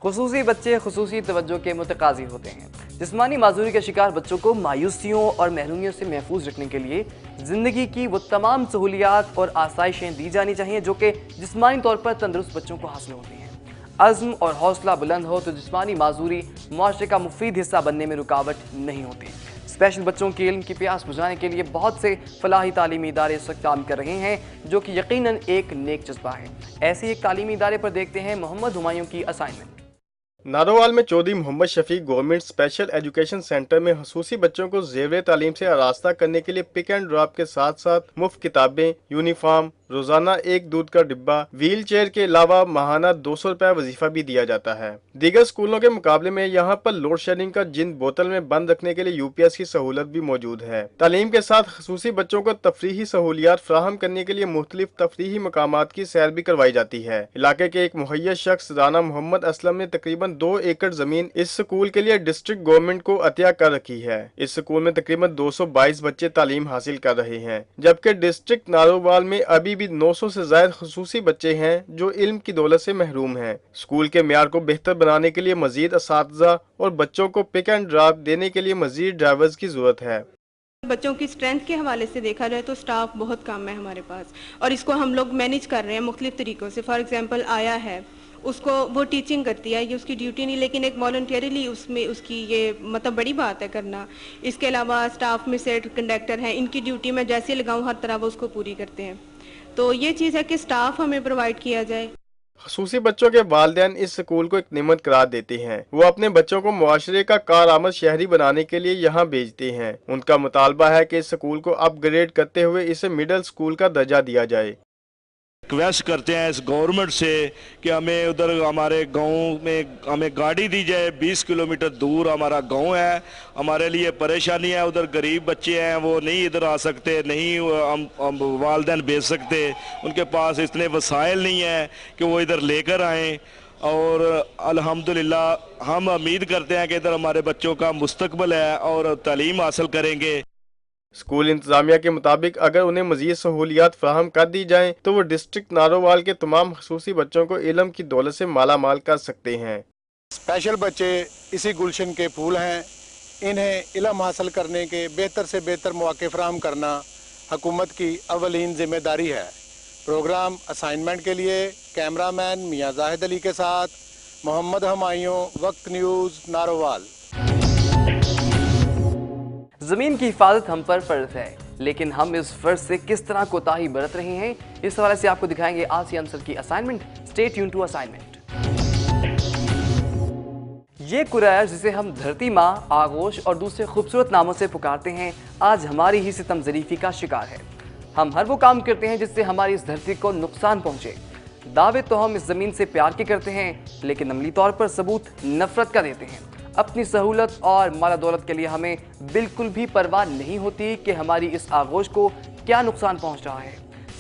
خصوصی بچے خصوصی توجہ کے متقاضی ہوتے ہیں۔ جسمانی معذوری کے شکار بچوں کو مایوسیوں اور محرومیوں سے محفوظ رکھنے کے لیے زندگی کی وہ تمام سہولیات اور آسائشیں دی جانی چاہیے جو کہ جسمانی طور پر تندرست بچوں کو حاصل ہوتی ہیں۔ عزم اور حوصلہ بلند ہو تو جسمانی معذوری معاشرے کا مفید حصہ بننے میں رکاوٹ نہیں ہوتی۔ اسپیشل بچوں کے علم کی پیاس بجھانے کے لیے بہت سے فلاحی تعلیمی ادارے اس وقت کام کر رہے ہیں جو کہ یقیناً ایک نیک جذبہ ہے۔ ایسے ایک تعلیمی ادارے پر دیکھتے ہیں محمد ہمایوں کی اسائنمنٹ۔ نارووال میں چودھری محمد شفیق گورنمنٹ اسپیشل ایجوکیشن سینٹر میں خصوصی بچوں کو زیور تعلیم سے آراستہ کرنے کے لیے پک اینڈ ڈراپ کے ساتھ ساتھ مفت کتابیں، یونیفارم، روزانہ ایک دودھ کا ڈبہ، ویل چیئر کے علاوہ ماہانہ 200 روپے وظیفہ بھی دیا جاتا ہے۔ دیگر اسکولوں کے مقابلے میں یہاں پر لوڈ شیڈنگ کا جن بوتل میں بند رکھنے کے لیے UPS کی سہولت بھی موجود ہے۔ تعلیم کے ساتھ خصوصی بچوں کو تفریحی سہولیات فراہم کرنے کے لیے مختلف تفریحی مقامات کی سیر بھی کروائی جاتی ہے۔ علاقے کے ایک مہیا شخص رانا محمد اسلم نے تقریباً 2 ایکڑ زمین اس اسکول کے لیے ڈسٹرکٹ گورنمنٹ کو عطیہ کر رکھی ہے۔ اس اسکول میں تقریباً 222 بچے تعلیم حاصل کر رہے ہیں، جبکہ ڈسٹرکٹ نارووال میں ابھی بھی 900 سے زائد خصوصی بچے ہیں جو علم کی دولت سے محروم ہیں۔ اسکول کے معیار کو بہتر بنانے کے لیے مزید اساتذہ اور بچوں کو پک اینڈ ڈراپ دینے کے لیے مزید ڈرائیورز کی ضرورت ہے۔ بچوں کی اسٹرینتھ کے حوالے سے دیکھا جائے تو سٹاف بہت کم ہے ہمارے پاس، اور اس کو ہم لوگ مینیج کر رہے ہیں مختلف طریقوں سے۔ فار ایگزامپل آیا ہے، اس کو وہ ٹیچنگ کرتی ہے، یہ اس کی ڈیوٹی نہیں، لیکن ایک والنٹیرلی اس میں اس کی یہ مطلب بڑی بات ہے کرنا۔ اس کے علاوہ سٹاف میں سے کنڈکٹر ہیں، ان کی ڈیوٹی میں جیسے لگاؤں ہر طرح وہ اس کو پوری کرتے ہیں۔ تو یہ چیز ہے کہ سٹاف ہمیں پرووائڈ کیا جائے۔ خصوصی بچوں کے والدین اس اسکول کو ایک نعمت قرار دیتے ہیں۔ وہ اپنے بچوں کو معاشرے کا کارآمد شہری بنانے کے لیے یہاں بھیجتے ہیں۔ ان کا مطالبہ ہے کہ اس اسکول کو اپ گریڈ کرتے ہوئے اسے مڈل اسکول کا درجہ دیا جائے۔ ریکویسٹ کرتے ہیں اس گورنمنٹ سے کہ ہمیں ادھر ہمارے گاؤں میں ہمیں گاڑی دی جائے۔ 20 کلومیٹر دور ہمارا گاؤں ہے، ہمارے لیے پریشانی ہے۔ ادھر غریب بچے ہیں، وہ نہیں ادھر آ سکتے، نہیں ہم والدین بھیج سکتے، ان کے پاس اتنے وسائل نہیں ہیں کہ وہ ادھر لے کر آئیں۔ اور الحمدللہ ہم امید کرتے ہیں کہ ادھر ہمارے بچوں کا مستقبل ہے اور تعلیم حاصل کریں گے۔ اسکول انتظامیہ کے مطابق اگر انہیں مزید سہولیات فراہم کر دی جائیں تو وہ ڈسٹرکٹ نارووال کے تمام خصوصی بچوں کو علم کی دولت سے مالا مال کر سکتے ہیں۔ اسپیشل بچے اسی گلشن کے پھول ہیں، انہیں علم حاصل کرنے کے بہتر سے بہتر مواقع فراہم کرنا حکومت کی اولین ذمہ داری ہے۔ پروگرام اسائنمنٹ کے لیے کیمرہ مین میاں زاہد علی کے ساتھ محمد ہمایوں، وقت نیوز، نارووال۔ زمین کی حفاظت ہم پر فرض ہے، لیکن ہم اس فرض سے کس طرح کوتاہی برت رہے ہیں، اس حوالے سے آپ کو دکھائیں گے آسیہ انصر کی اسائنمنٹ۔ اسٹے ٹیون ٹو اسائنمنٹ۔ یہ کرائر جسے ہم دھرتی ماں، آغوش اور دوسرے خوبصورت ناموں سے پکارتے ہیں، آج ہماری ہی ستم ظریفی کا شکار ہے۔ ہم ہر وہ کام کرتے ہیں جس سے ہماری اس دھرتی کو نقصان پہنچے۔ دعوے تو ہم اس زمین سے پیار کے کرتے ہیں، لیکن عملی طور پر ثبوت نفرت کا دیتے ہیں۔ اپنی سہولت اور مال دولت کے لیے ہمیں بالکل بھی پرواہ نہیں ہوتی کہ ہماری اس آغوش کو کیا نقصان پہنچ رہا ہے۔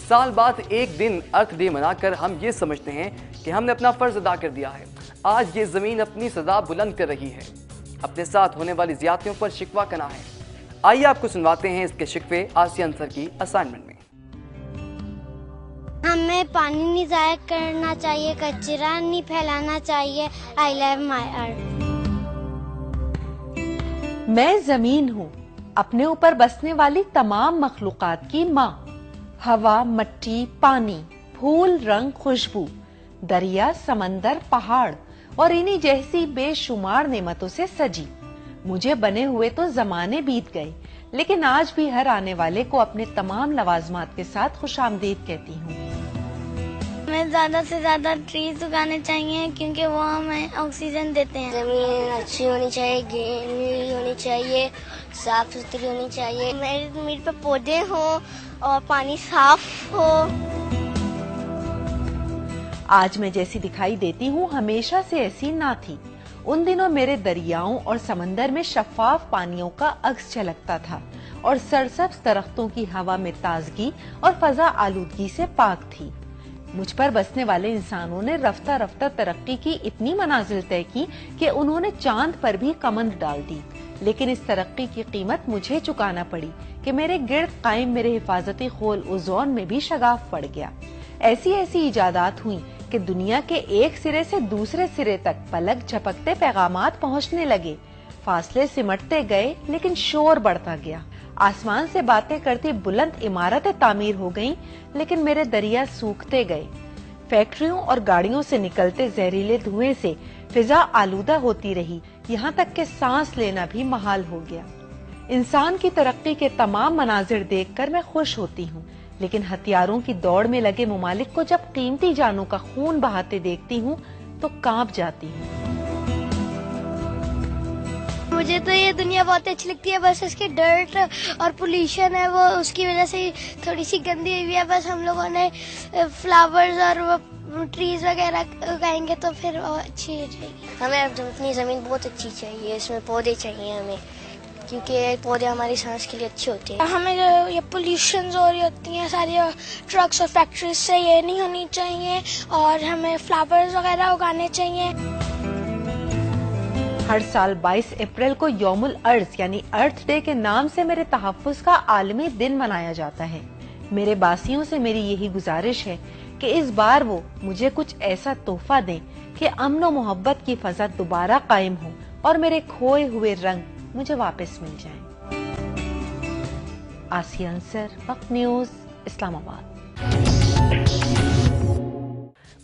سال بعد ایک دن ارتھ ڈے منا کر ہم یہ سمجھتے ہیں کہ ہم نے اپنا فرض ادا کر دیا ہے۔ آج یہ زمین اپنی سزا بلند کر رہی ہے، اپنے ساتھ ہونے والی زیادتیوں پر شکوہ کرنا ہے۔ آئیے آپ کو سنواتے ہیں اس کے شکوے آسیہ انصر کی اسائنمنٹ میں۔ ہمیں پانی نہیں ضائع کرنا چاہیے، کچرا نہیں پھیلانا چاہیے۔ آئی لو مائی ارتھ۔ میں زمین ہوں، اپنے اوپر بسنے والی تمام مخلوقات کی ماں۔ ہوا، مٹی، پانی، پھول، رنگ، خوشبو، دریا، سمندر، پہاڑ اور انہی جیسی بے شمار نعمتوں سے سجی۔ مجھے بنے ہوئے تو زمانے بیت گئے، لیکن آج بھی ہر آنے والے کو اپنے تمام لوازمات کے ساتھ خوش آمدید کہتی ہوں۔ ہمیں زیادہ سے زیادہ ٹریز اگانے چاہیے کیونکہ وہ ہمیں آکسیجن دیتے ہیں۔ زمین اچھی ہونی چاہیے، گرینری ہونی چاہیے، صاف ستھری ہونی چاہیے، میرے پہ پودے ہوں اور پانی صاف ہو۔ آج میں جیسی دکھائی دیتی ہوں ہمیشہ سے ایسی نہ تھی۔ ان دنوں میرے دریاؤں اور سمندر میں شفاف پانیوں کا عکس جھلکتا تھا اور سرسبز درختوں کی ہوا میں تازگی اور فضا آلودگی سے پاک تھی۔ مجھ پر بسنے والے انسانوں نے رفتہ رفتہ ترقی کی اتنی منازل طے کی کہ انہوں نے چاند پر بھی کمند ڈال دی، لیکن اس ترقی کی قیمت مجھے چکانا پڑی کہ میرے گرد قائم میرے حفاظتی خول اوزون میں بھی شگاف پڑ گیا۔ ایسی ایجادات ہوئیں کہ دنیا کے ایک سرے سے دوسرے سرے تک پلک جھپکتے پیغامات پہنچنے لگے. فاصلے سمٹتے گئے لیکن شور بڑھتا گیا. آسمان سے باتیں کرتی بلند عمارتیں تعمیر ہو گئیں لیکن میرے دریا سوکھتے گئے. فیکٹریوں اور گاڑیوں سے نکلتے زہریلے دھوئیں سے فضا آلودہ ہوتی رہی, یہاں تک کہ سانس لینا بھی محال ہو گیا. انسان کی ترقی کے تمام مناظر دیکھ کر میں خوش ہوتی ہوں, لیکن ہتھیاروں کی دوڑ میں لگے ممالک کو جب قیمتی جانوں کا خون بہاتے دیکھتی ہوں تو کانپ جاتی ہوں. مجھے تو یہ دنیا بہت اچھی لگتی ہے, بس اس کے ڈرٹ اور پولیوشن ہے وہ اس کی وجہ سے تھوڑی سی گندی ہوئی ہے. بس ہم لوگوں نے فلاورز اور ٹریز وغیرہ اگائیں گے تو پھر اچھی رہے گی. ہمیں اپنی زمین بہت اچھی چاہیے, اس میں پودے چاہیے ہمیں, کیونکہ پودے ہماری سانس کے لیے اچھے ہوتے ہیں. ہمیں جو یہ پولیوشنز ہو رہی ہوتی ہیں ساری ٹرکس اور فیکٹریز سے, یہ نہیں ہونی چاہیے, اور ہمیں فلاورز وغیرہ اگانے چاہیے. ہر سال 22 اپریل کو یوم الارض یعنی ارتھ ڈے کے نام سے میرے تحفظ کا عالمی دن منایا جاتا ہے. میرے باسیوں سے میری یہی گزارش ہے کہ اس بار وہ مجھے کچھ ایسا تحفہ دیں کہ امن و محبت کی فضا دوبارہ قائم ہو اور میرے کھوئے ہوئے رنگ مجھے واپس مل جائیں. آسیہ انصر, وقت نیوز, اسلام آباد.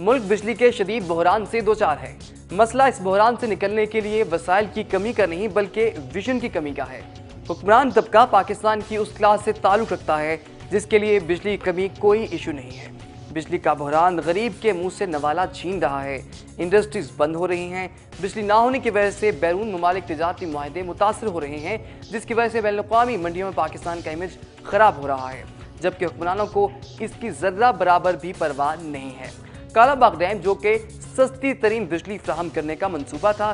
ملک بجلی کے شدید بحران سے دوچار ہے. مسئلہ اس بحران سے نکلنے کے لیے وسائل کی کمی کا نہیں بلکہ ویژن کی کمی کا ہے. حکمران طبقہ پاکستان کی اس کلاس سے تعلق رکھتا ہے جس کے لیے بجلی کمی کوئی ایشو نہیں ہے. بجلی کا بحران غریب کے منہ سے نوالا چھین رہا ہے. انڈسٹریز بند ہو رہی ہیں. بجلی نہ ہونے کی وجہ سے بیرون ممالک تجارتی معاہدے متاثر ہو رہے ہیں, جس کی وجہ سے بین الاقوامی منڈیوں میں پاکستان کا امیج خراب ہو رہا ہے, جبکہ حکمرانوں کو اس کی ذرہ برابر بھی پرواہ نہیں ہے. کالا باغ ڈیم جو کہ سستی ترین بجلی فراہم کرنے کا منصوبہ تھا,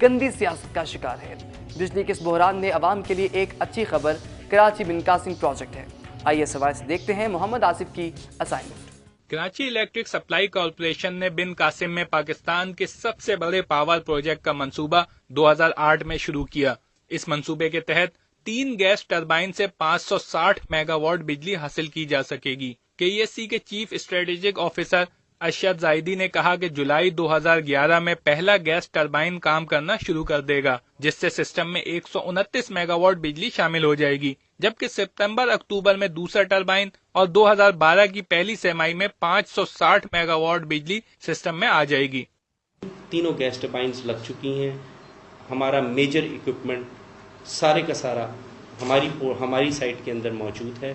گندی سیاست کا شکار ہے. بجلی کے اس بحران میں عوام کے لیے ایک اچھی خبر کراچی بن قاسم پروجیکٹ ہے. آئیے سوال سے دیکھتے ہیں محمد آصف کی assignment. Karachi electric supply corporation نے بن قاسم میں پاکستان کے سب سے بڑے پاور پروجیکٹ کا منصوبہ 2008 میں شروع کیا. اس منصوبے کے تحت 3 گیس ٹربائن سے 560 میگا واٹ بجلی حاصل کی جا سکے گی. KESC کے چیف اسٹریٹجک آفیسر ارشد زاہدی نے کہا کہ جولائی 2011 میں پہلا گیس ٹربائن کام کرنا شروع کر دے گا, جس سے سسٹم میں 129 میگا واٹ بجلی شامل ہو جائے گی, جبکہ ستمبر اکتوبر میں دوسرا ٹربائن اور 2012 کی پہلی سہ-ماہی میں 560 میگا واٹ بجلی سسٹم میں آ جائے گی. تینوں گیس ٹربائنز لگ چکی ہیں. ہمارا میجر اکوپمنٹ سارے کا سارا ہماری سائٹ کے اندر موجود ہے.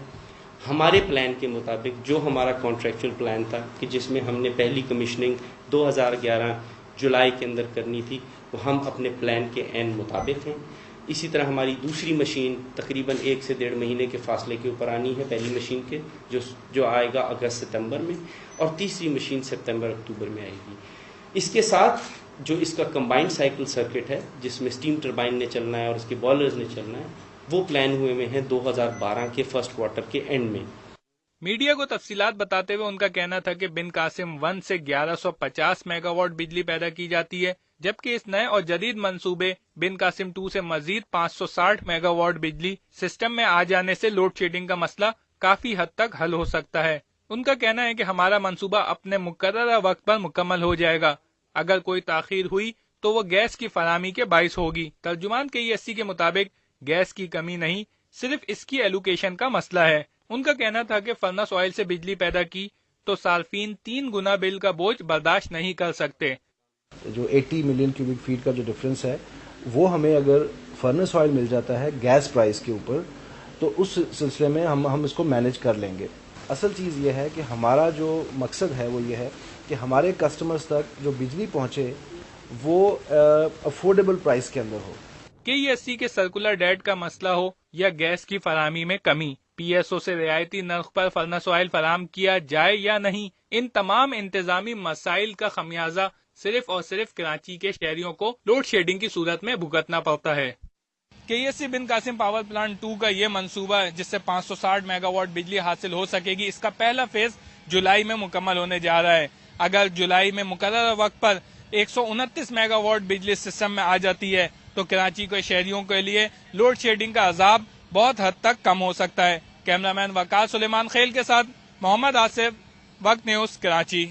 ہمارے پلان کے مطابق جو ہمارا کانٹریکچل پلان تھا کہ جس میں ہم نے پہلی کمیشننگ 2011 جولائی کے اندر کرنی تھی, وہ ہم اپنے پلان کے عین مطابق ہیں. اسی طرح ہماری دوسری مشین تقریباً 1 سے 1.5 مہینے کے فاصلے کے اوپر آنی ہے پہلی مشین کے, جو آئے گا اگست ستمبر میں, اور تیسری مشین سپتمبر اکتوبر میں آئے گی. اس کے ساتھ جو اس کا کمبائنڈ سائیکل سرکٹ ہے جس میں اسٹیم ٹربائن نے چلنا ہے اور اس کے بوائلرز نے چلنا ہے, وہ پلان ہوئے میں ہیں 2012 کے فرسٹ کوارٹر کے اینڈ میں. میڈیا کو تفصیلات بتاتے ہوئے ان کا کہنا تھا کہ بن قاسم 1 سے 1150 میگا واٹ بجلی پیدا کی جاتی ہے, جبکہ اس نئے اور جدید منصوبے بن قاسم 2 سے مزید 560 میگا واٹ بجلی سسٹم میں آ جانے سے لوڈ شیڈنگ کا مسئلہ کافی حد تک حل ہو سکتا ہے. ان کا کہنا ہے کہ ہمارا منصوبہ اپنے مقررہ وقت پر مکمل ہو جائے گا. اگر کوئی تاخیر ہوئی تو وہ گیس کی فراہمی کے باعث ہوگی. ترجمان KESC کے مطابق گیس کی کمی نہیں, صرف اس کی ایلوکیشن کا مسئلہ ہے. ان کا کہنا تھا کہ فرنس آئل سے بجلی پیدا کی تو صارفین 3 گنا بل کا بوجھ برداشت نہیں کر سکتے. جو 80 ملین کیوبک فیٹ کا جو ڈفرنس ہے وہ ہمیں اگر فرنس آئل مل جاتا ہے گیس پرائز کے اوپر تو اس سلسلے میں ہم اس کو مینج کر لیں گے. اصل چیز یہ ہے کہ ہمارا جو مقصد ہے وہ یہ ہے کہ ہمارے کسٹمرز تک جو بجلی پہنچے وہ افورڈیبل پرائز کے اندر ہو. KESC کے سرکولر ڈیٹ کا مسئلہ ہو یا گیس کی فراہمی میں کمی, PSO سے رعایتی نرخ پر فرنس آئل فراہم کیا جائے یا نہیں, ان تمام انتظامی مسائل کا خمیازہ صرف اور صرف کراچی کے شہریوں کو لوڈ شیڈنگ کی صورت میں بھگتنا پڑتا ہے. KESC بن قاسم پاور پلانٹ 2 کا یہ منصوبہ جس سے 560 میگا واٹ بجلی حاصل ہو سکے گی, اس کا پہلا فیز جولائی میں مکمل ہونے جا رہا ہے. اگر جولائی میں مقررہ وقت پر 129 میگا واٹ بجلی سسٹم میں آ جاتی ہے تو کراچی کے شہریوں کے لیے لوڈ شیڈنگ کا عذاب بہت حد تک کم ہو سکتا ہے. کیمرامین وقار سلیمان خیل کے ساتھ محمد آصف, وقت نیوز, کراچی.